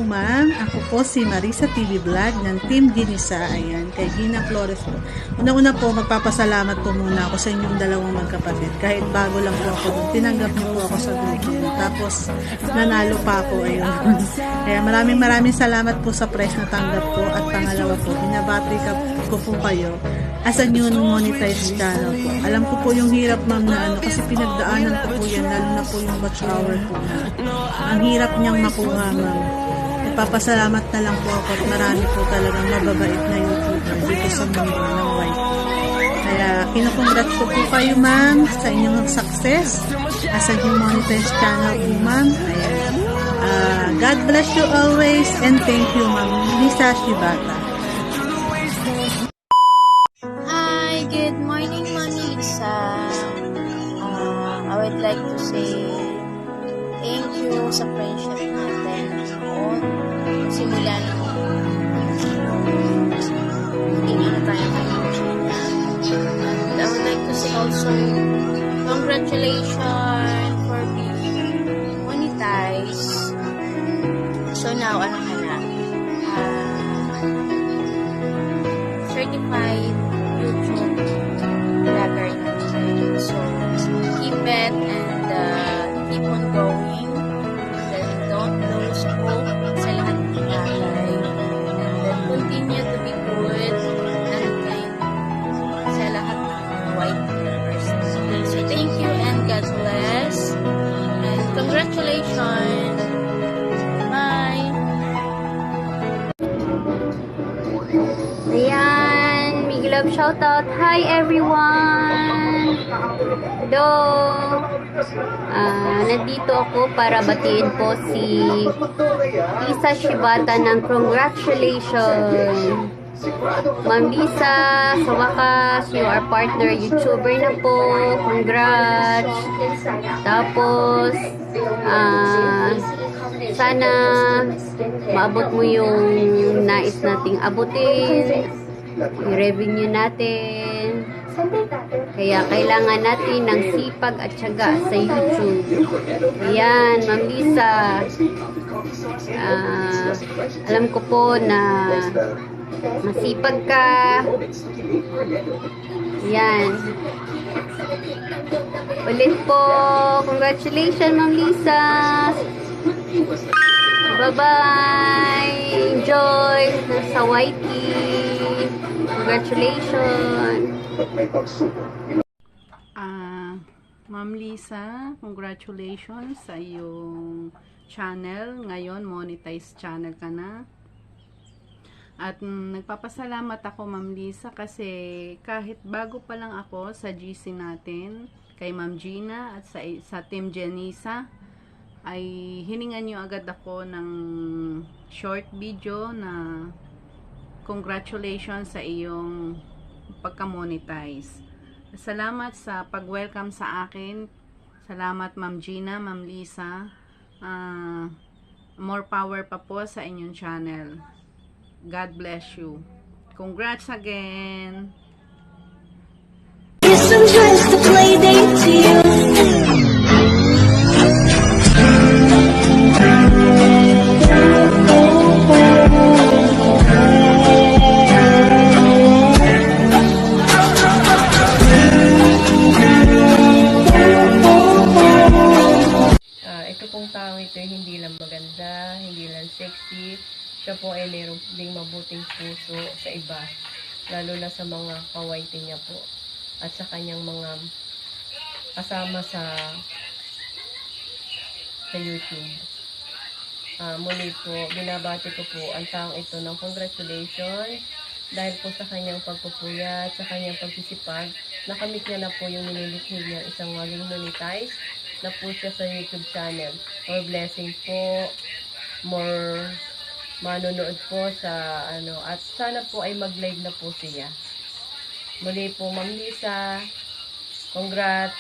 ma'am. Ako po si Marisa TV Vlog ng Team Ginisa. Ayan, kay Gina Flores po. Una-una po, magpapasalamat po muna ako sa inyong dalawang magkapatid. Kahit bago lang po ako, tinanggap niyo po ako sa grupo. Tapos, nanalo pa ako. Ayun. Kaya maraming salamat po sa prize na tanggap ko. At pangalawa po, binabattery ko po kayo as a new monetized channel po. Alam ko po yung hirap ma'am na kasi pinagdaanan ko po yan, lalo na po yung watch hour po na. Ang hirap niyang makuha ma'am. Nagpapasalamat na lang po ako at marami po talagang mababait na YouTuber dito sa mundo ng white. Kaya kinukongrats ko po kayo ma'am sa inyong success as a new monetized channel po ma'am. Ayan. God bless you always and thank you ma'am Lisa Shibata. Good morning, Manisa. I would like to say thank you sa friendship natin noon. Simula nung hindi na tayo kaibigan. And I would like to say also congratulations for being monetized. So now, ano ka na? Certified YouTube vlogger natin. So, keep it and keep on going. Then, don't lose hope sa lahat ng bagay. And then, continue to be good and kind sa lahat ng white vloggers. So, thank you and God bless. And congratulations. Bye! Ayan, big love shoutout. Hi everyone! Hello! Nandito ako para batiin po si Lisa Shibata ng congratulations! Ma'am Lisa, sa wakas, you are partner YouTuber na po. Congrats! Tapos, sana maabot mo yung nais nating abutin, yung revenue natin. Kaya kailangan natin ng sipag at tiyaga sa YouTube. Ayan, Ma'am Lisa. Alam ko po na masipag ka. Ayan. Ulit po. Congratulations, Ma'am Lisa. Bye-bye! Enjoy sa YT! Congratulations! Ma'am Lisa, congratulations sa iyong channel. Ngayon, monetized channel ka na. At nagpapasalamat ako, Ma'am Lisa, kasi kahit bago pa lang ako sa GC natin, kay Ma'am Gina at sa Team Genisa, ay hiningan nyo agad ako ng short video na congratulations sa iyong pagka-monetize. Salamat sa pag-welcome sa akin. Salamat Ma'am Gina, Ma'am Lisa. More power pa po sa inyong channel. God bless you. Congrats again. Sometimes the play date to you. Ito pong tao ito hindi lang maganda, hindi lang sexy, siya po ay mayroong ding mabuting puso sa iba, lalo na sa mga kawaiti niya po at sa kanyang mga kasama sa YouTube. Muli po, binabati ko po ang taong ito ng congratulations dahil po sa kanyang pagpupuyat, sa kanyang pagsisipag, nakamit niya na po yung nililikid niya isang maging monetize na po siya sa YouTube channel. More blessing po, more manonood po sa at sana po ay mag-live na po siya. Muli po, Ma'am Lisa, congrats,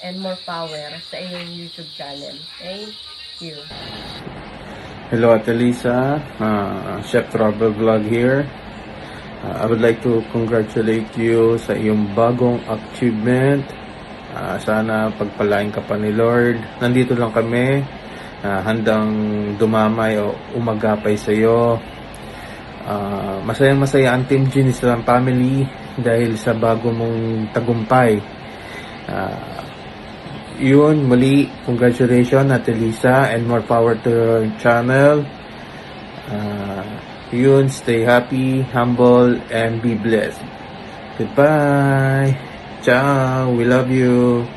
and more power sa iyong YouTube channel. Thank you. Hello, Ate Lisa. Chef Travel Vlog here. I would like to congratulate you sa iyong bagong achievement. Sana pagpalain ka pa ni Lord. Nandito lang kami handang dumamay o umagapay sa iyo. Masayang-masaya ang Team Ginisram family dahil sa bago mong tagumpay. Yun, muli, congratulations Ate Lisa, and more power to your channel. Yun, stay happy, humble, and be blessed. Goodbye. Ciao. We love you.